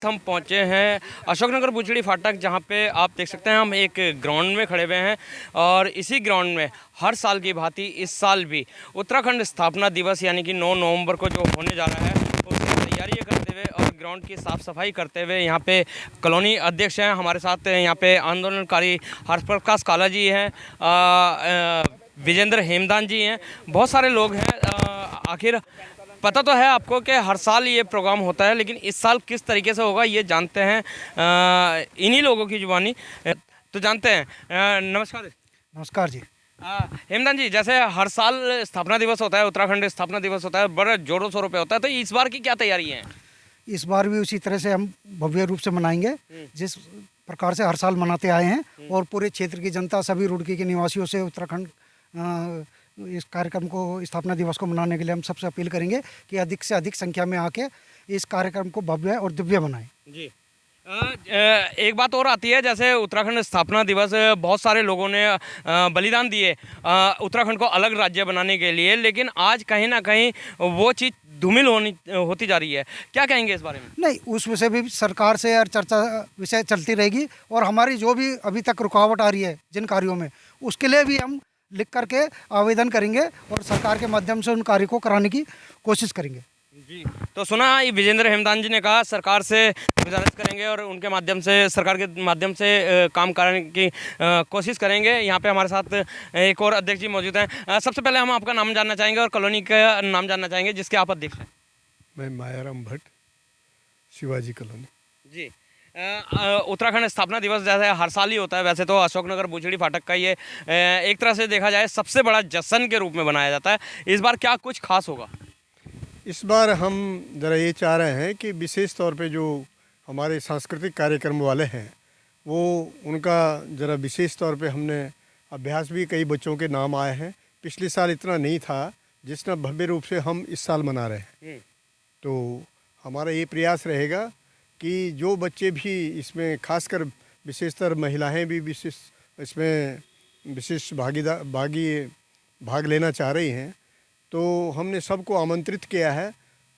हम पहुंचे हैं अशोकनगर बुचड़ी फाटक, जहां पे आप देख सकते हैं हम एक ग्राउंड में खड़े हुए हैं और इसी ग्राउंड में हर साल की भांति इस साल भी उत्तराखंड स्थापना दिवस यानी कि 9 नवंबर को जो होने जा रहा है उसकी तैयारियां करते हुए और ग्राउंड की साफ सफाई करते हुए यहाँ पे कॉलोनी अध्यक्ष हैं हमारे साथ। यहाँ पे आंदोलनकारी हर्ष प्रकाश काला जी हैं, विजेंद्र हेमदान जी हैं, बहुत सारे लोग हैं। आखिर पता तो है आपको कि हर साल ये प्रोग्राम होता है, लेकिन इस साल किस तरीके से होगा ये जानते हैं इन्हीं लोगों की जुबानी। तो जानते हैं। नमस्कार। नमस्कार जी। हेमदान जी, जैसे हर साल स्थापना दिवस होता है, उत्तराखंड स्थापना दिवस होता है, बड़े जोरों शोरों पे होता है, तो इस बार की क्या तैयारी है? इस बार भी उसी तरह से हम भव्य रूप से मनाएंगे जिस प्रकार से हर साल मनाते आए हैं, और पूरे क्षेत्र की जनता, सभी रुड़की के निवासियों से उत्तराखंड इस कार्यक्रम को, स्थापना दिवस को मनाने के लिए हम सबसे अपील करेंगे कि अधिक से अधिक संख्या में आके इस कार्यक्रम को भव्य और दिव्य बनाएं। जी। एक बात और आती है, जैसे उत्तराखंड स्थापना दिवस बहुत सारे लोगों ने बलिदान दिए उत्तराखंड को अलग राज्य बनाने के लिए, लेकिन आज कहीं ना कहीं वो चीज़ धूमिल होती जा रही है। क्या कहेंगे इस बारे में? नहीं, उस विषय भी सरकार से और चर्चा विषय चलती रहेगी, और हमारी जो भी अभी तक रुकावट आ रही है जिन कार्यों में, उसके लिए भी हम लिख करके आवेदन करेंगे और सरकार के माध्यम से उन कार्यों को कराने की कोशिश करेंगे। जी। तो सुना ये विजेंद्र हेमदान जी ने कहा सरकार से गुजारिश करेंगे और उनके माध्यम से, सरकार के माध्यम से काम करने की कोशिश करेंगे। यहाँ पे हमारे साथ एक और अध्यक्ष जी मौजूद हैं। सबसे पहले हम आपका नाम जानना चाहेंगे और कॉलोनी का नाम जानना चाहेंगे जिसके आप अध्यक्ष हैं। मैं मायाराम भट्ट, शिवाजी कॉलोनी। जी। उत्तराखंड स्थापना दिवस जैसे हर साल ही होता है, वैसे तो अशोकनगर बुचड़ी फाटक का ये एक तरह से देखा जाए सबसे बड़ा जश्न के रूप में बनाया जाता है। इस बार क्या कुछ खास होगा? इस बार हम ज़रा ये चाह रहे हैं कि विशेष तौर पे जो हमारे सांस्कृतिक कार्यक्रम वाले हैं वो उनका ज़रा विशेष तौर पे हमने अभ्यास भी, कई बच्चों के नाम आए हैं। पिछले साल इतना नहीं था जितना भव्य रूप से हम इस साल मना रहे हैं। तो हमारा ये प्रयास रहेगा कि जो बच्चे भी इसमें, खासकर विशेषतर महिलाएं भी विशेष इसमें विशेष भाग लेना चाह रही हैं, तो हमने सबको आमंत्रित किया है।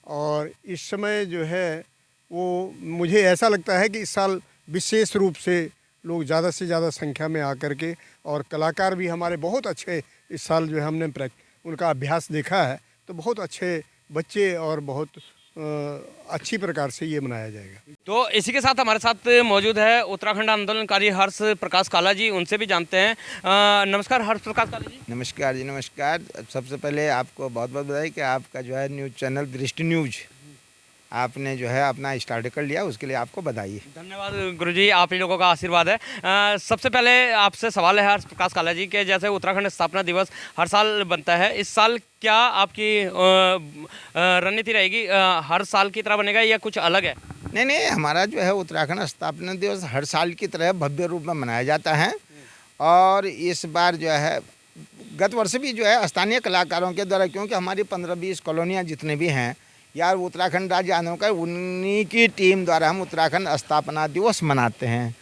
और इस समय जो है वो मुझे ऐसा लगता है कि इस साल विशेष रूप से लोग ज़्यादा से ज़्यादा संख्या में आकर के, और कलाकार भी हमारे बहुत अच्छे इस साल जो है हमने उनका अभ्यास देखा है, तो बहुत अच्छे बच्चे और बहुत अच्छी प्रकार से ये मनाया जाएगा। तो इसी के साथ हमारे साथ मौजूद है उत्तराखंड आंदोलनकारी हर्ष प्रकाश काला जी, उनसे भी जानते हैं। नमस्कार हर्ष प्रकाश काला जी। नमस्कार जी, नमस्कार। सबसे पहले आपको बहुत बहुत बधाई कि आपका जो है न्यूज़ चैनल दृष्टि न्यूज़ आपने जो है अपना स्टार्ट कर लिया, उसके लिए आपको बधाई। धन्यवाद गुरुजी, आप ही लोगों का आशीर्वाद है। सबसे पहले आपसे सवाल है हर्ष प्रकाश काला जी के, जैसे उत्तराखंड स्थापना दिवस हर साल बनता है, इस साल क्या आपकी रणनीति रहेगी? हर साल की तरह बनेगा या कुछ अलग है? नहीं, हमारा जो है उत्तराखंड स्थापना दिवस हर साल की तरह भव्य रूप में मनाया जाता है। और इस बार जो है, गत वर्ष भी जो है स्थानीय कलाकारों के द्वारा, क्योंकि हमारी 15-20 कॉलोनियाँ जितने भी हैं यार उत्तराखंड राज्य आंदोलन का, उन्हीं की टीम द्वारा हम उत्तराखंड स्थापना दिवस मनाते हैं।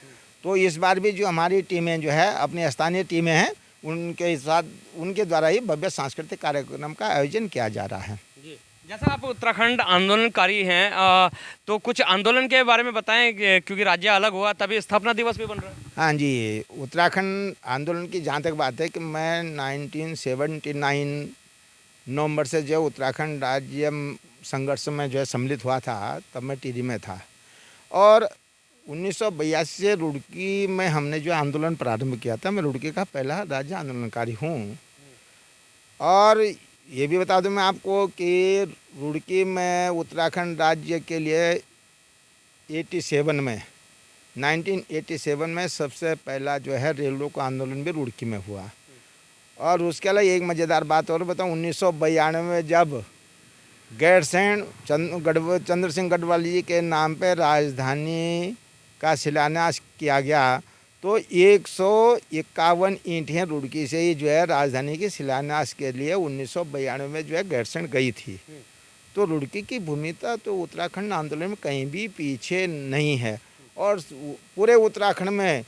तो इस बार भी जो हमारी टीमें जो है, अपनी स्थानीय टीमें हैं, उनके साथ उनके द्वारा ही भव्य सांस्कृतिक कार्यक्रम का आयोजन किया जा रहा है। जी। जैसे आप उत्तराखंड आंदोलनकारी हैं, तो कुछ आंदोलन के बारे में बताएं, क्योंकि राज्य अलग हुआ तभी स्थापना दिवस भी बन रहा है। हाँ जी, उत्तराखंड आंदोलन की जहाँ तक बात है कि मैं 1979 नवंबर से जो उत्तराखंड राज्य संघर्ष में जो है सम्मिलित हुआ था, तब मैं टिहरी में था। और 1982 से रुड़की में हमने जो आंदोलन प्रारंभ किया था। मैं रुड़की का पहला राज्य आंदोलनकारी हूँ। और ये भी बता दूं मैं आपको कि रुड़की में उत्तराखंड राज्य के लिए 1987 में सबसे पहला जो है रेल रोको आंदोलन भी रुड़की में हुआ। और उसके अलावा एक मज़ेदार बात और बताऊँ, 1992 में जब गैरसैंण चंद्र सिंह गढ़वाली जी के नाम पे राजधानी का शिलान्यास किया गया, तो 151 ईंटें रुड़की से ही जो है राजधानी के शिलान्यास के लिए 1992 में जो है गैरसैंण गई थी। तो रुड़की की भूमिका तो उत्तराखंड आंदोलन में कहीं भी पीछे नहीं है। और पूरे उत्तराखंड में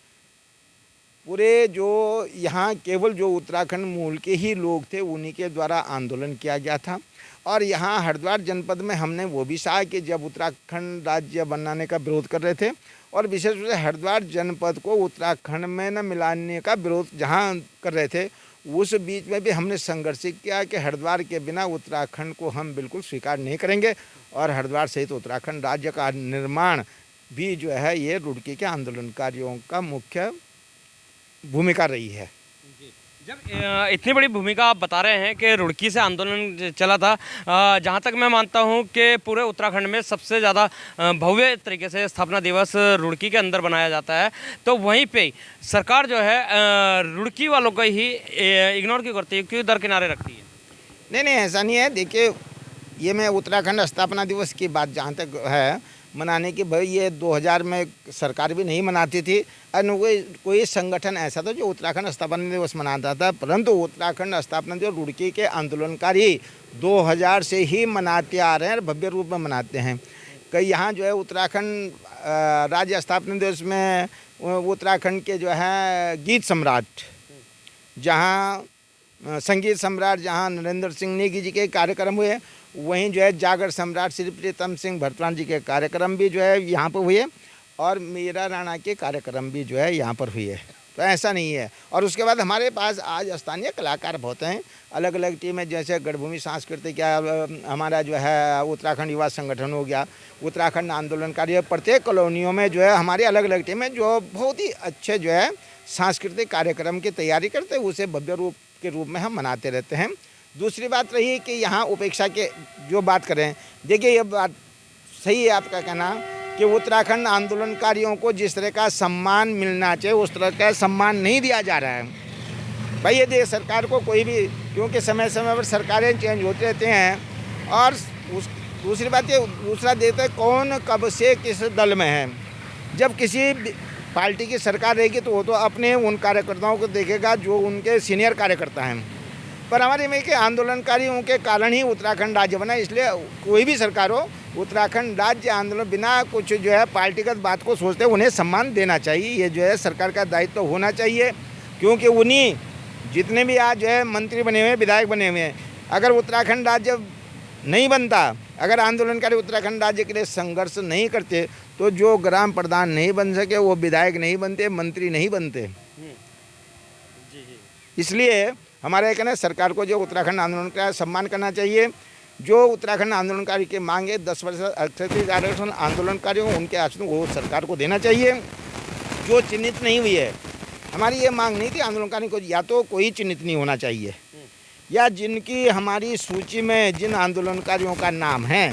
पूरे जो यहाँ केवल जो उत्तराखंड मूल के ही लोग थे उन्हीं के द्वारा आंदोलन किया गया था। और यहाँ हरिद्वार जनपद में हमने वो भी सहा कि जब उत्तराखंड राज्य बनाने का विरोध कर रहे थे और विशेष रूप से हरिद्वार जनपद को उत्तराखंड में न मिलाने का विरोध जहाँ कर रहे थे, उस बीच में भी हमने संघर्ष किया कि हरिद्वार के बिना उत्तराखंड को हम बिल्कुल स्वीकार नहीं करेंगे और हरिद्वार सहित उत्तराखंड राज्य का निर्माण भी जो है ये रुड़की के आंदोलनकारियों का मुख्य भूमिका रही है। जब इतनी बड़ी भूमिका आप बता रहे हैं कि रुड़की से आंदोलन चला था, जहां तक मैं मानता हूं कि पूरे उत्तराखंड में सबसे ज़्यादा भव्य तरीके से स्थापना दिवस रुड़की के अंदर बनाया जाता है, तो वहीं पे सरकार जो है रुड़की वालों को ही इग्नोर क्यों करती है, क्यों दरकिनारे रखती है? नहीं, ऐसा नहीं है। देखिए, ये मैं उत्तराखंड स्थापना दिवस की बात जहाँ तक है मनाने की, भाई ये 2000 में सरकार भी नहीं मनाती थी और कोई संगठन ऐसा था जो उत्तराखंड स्थापना दिवस मनाता था, परंतु उत्तराखंड स्थापना दिवस रुड़की के आंदोलनकारी 2000 से ही मनाते आ रहे हैं और भव्य रूप में मनाते हैं। कई यहाँ जो है उत्तराखंड राज्य स्थापना दिवस में उत्तराखंड के जो है गीत सम्राट, जहाँ संगीत सम्राट जहाँ नरेंद्र सिंह नेगी जी के कार्यक्रम हुए, वहीं जो है जागर सम्राट श्री प्रीतम सिंह भरतवान जी के कार्यक्रम भी जो है यहाँ पर हुए और मीरा राणा के कार्यक्रम भी जो है यहाँ पर हुए। तो ऐसा नहीं है। और उसके बाद हमारे पास आज स्थानीय कलाकार बहुत हैं, अलग अलग टीमें, जैसे गढ़भूमि सांस्कृतिक या हमारा जो है उत्तराखंड युवा संगठन हो गया, उत्तराखंड आंदोलनकारी, प्रत्येक कॉलोनियों में जो है हमारी अलग अलग टीमें जो बहुत ही अच्छे जो है सांस्कृतिक कार्यक्रम की तैयारी करते हैं, उसे भव्य रूप के रूप में हम मनाते रहते हैं। दूसरी बात रही कि यहाँ उपेक्षा के जो बात करें, देखिए ये बात सही है आपका कहना कि उत्तराखंड आंदोलनकारियों को जिस तरह का सम्मान मिलना चाहिए उस तरह का सम्मान नहीं दिया जा रहा है। भाई ये देश सरकार को कोई भी, क्योंकि समय समय पर सरकारें चेंज होते रहते हैं और दूसरी बात ये दूसरा देता है कौन कब से किस दल में है। जब किसी पार्टी की सरकार रहेगी तो वो तो अपने उन कार्यकर्ताओं को देखेगा जो उनके सीनियर कार्यकर्ता हैं, पर हमारे में के आंदोलनकारियों के कारण ही उत्तराखंड राज्य बना। इसलिए कोई भी सरकार हो, उत्तराखंड राज्य आंदोलन बिना कुछ जो है पार्टीगत बात को सोचते उन्हें सम्मान देना चाहिए। ये जो है सरकार का दायित्व तो होना चाहिए, क्योंकि उन्हीं जितने भी आज जो है मंत्री बने हुए हैं, विधायक बने हुए हैं, अगर उत्तराखंड राज्य नहीं बनता, अगर आंदोलनकारी उत्तराखंड राज्य के लिए संघर्ष नहीं करते, तो जो ग्राम प्रधान नहीं बन सके वो विधायक नहीं बनते, मंत्री नहीं बनते। इसलिए हमारा ये कहना है सरकार को जो उत्तराखंड आंदोलन का सम्मान करना चाहिए। जो उत्तराखंड आंदोलनकारी की मांग है 10 वर्ष अक्षतिक आरक्षण आंदोलनकारियों उनके आरक्षण वो सरकार को देना चाहिए। जो चिन्हित नहीं हुई है, हमारी ये मांग नहीं थी आंदोलनकारी को या तो कोई चिन्हित नहीं होना चाहिए, या जिनकी हमारी सूची में जिन आंदोलनकारियों का नाम है,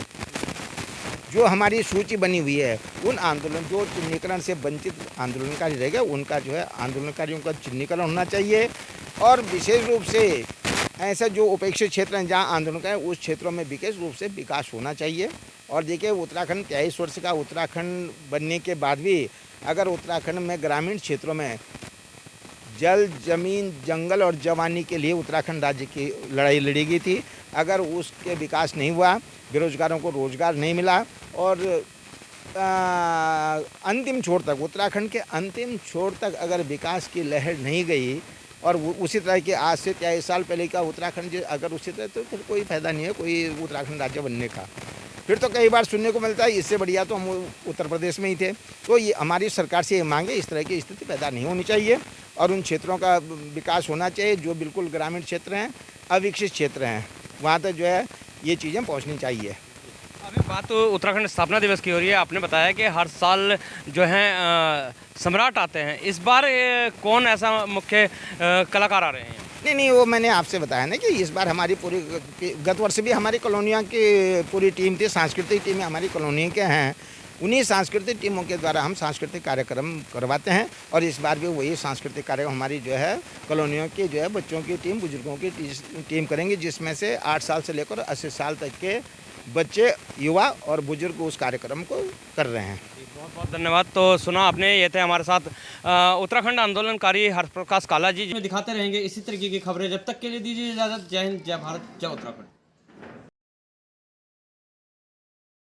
जो हमारी सूची बनी हुई है, उन आंदोलन जो चिन्हीकरण से वंचित आंदोलनकारी रहेगा उनका जो है आंदोलनकारियों का चिन्हीकरण होना चाहिए। और विशेष रूप से ऐसे जो उपेक्षित क्षेत्र हैं जहाँ आंदोलन का है उस क्षेत्रों में विशेष रूप से विकास होना चाहिए। और देखिए उत्तराखंड 23 वर्ष का उत्तराखंड बनने के बाद भी अगर उत्तराखंड में ग्रामीण क्षेत्रों में जल, जमीन, जंगल और जवानी के लिए उत्तराखंड राज्य की लड़ाई लड़ी गई थी, अगर उसके विकास नहीं हुआ, बेरोजगारों को रोजगार नहीं मिला और अंतिम छोर तक उत्तराखंड के अंतिम छोर तक अगर विकास की लहर नहीं गई और उसी तरह के आज से 23 साल पहले का उत्तराखंड अगर उसी तरह, तो फिर कोई फायदा नहीं है कोई उत्तराखंड राज्य बनने का। फिर तो कई बार सुनने को मिलता है इससे बढ़िया तो हम उत्तर प्रदेश में ही थे। तो ये हमारी सरकार से ये मांगे, इस तरह की स्थिति पैदा नहीं होनी चाहिए और उन क्षेत्रों का विकास होना चाहिए जो बिल्कुल ग्रामीण क्षेत्र हैं, अविकसित क्षेत्र हैं, वहाँ तक जो है ये चीज़ें पहुँचनी चाहिए। अभी बात तो उत्तराखंड स्थापना दिवस की हो रही है। आपने बताया कि हर साल जो है सम्राट आते हैं, इस बार कौन ऐसा मुख्य कलाकार आ रहे हैं? नहीं, वो मैंने आपसे बताया ना कि इस बार हमारी पूरी, गत वर्ष भी हमारी कॉलोनियों की पूरी टीम थी, सांस्कृतिक टीमें हमारी कॉलोनी के हैं, उन्हीं सांस्कृतिक टीमों के द्वारा हम सांस्कृतिक कार्यक्रम करवाते हैं। और इस बार भी वही सांस्कृतिक कार्यक्रम हमारी जो है कॉलोनियों की जो है बच्चों की टीम, बुजुर्गों की टीम करेंगे, जिसमें से 8 साल से लेकर 80 साल तक के बच्चे, युवा और बुजुर्ग उस कार्यक्रम को कर रहे हैं। बहुत बहुत धन्यवाद। तो सुना आपने, ये थे हमारे साथ उत्तराखंड आंदोलनकारी हरप्रकाश काला जी। दिखाते रहेंगे इसी तरीके की खबरें, जब तक के लिए दीजिए इजाज़त। जय हिंद, जय भारत, जय उत्तराखंड।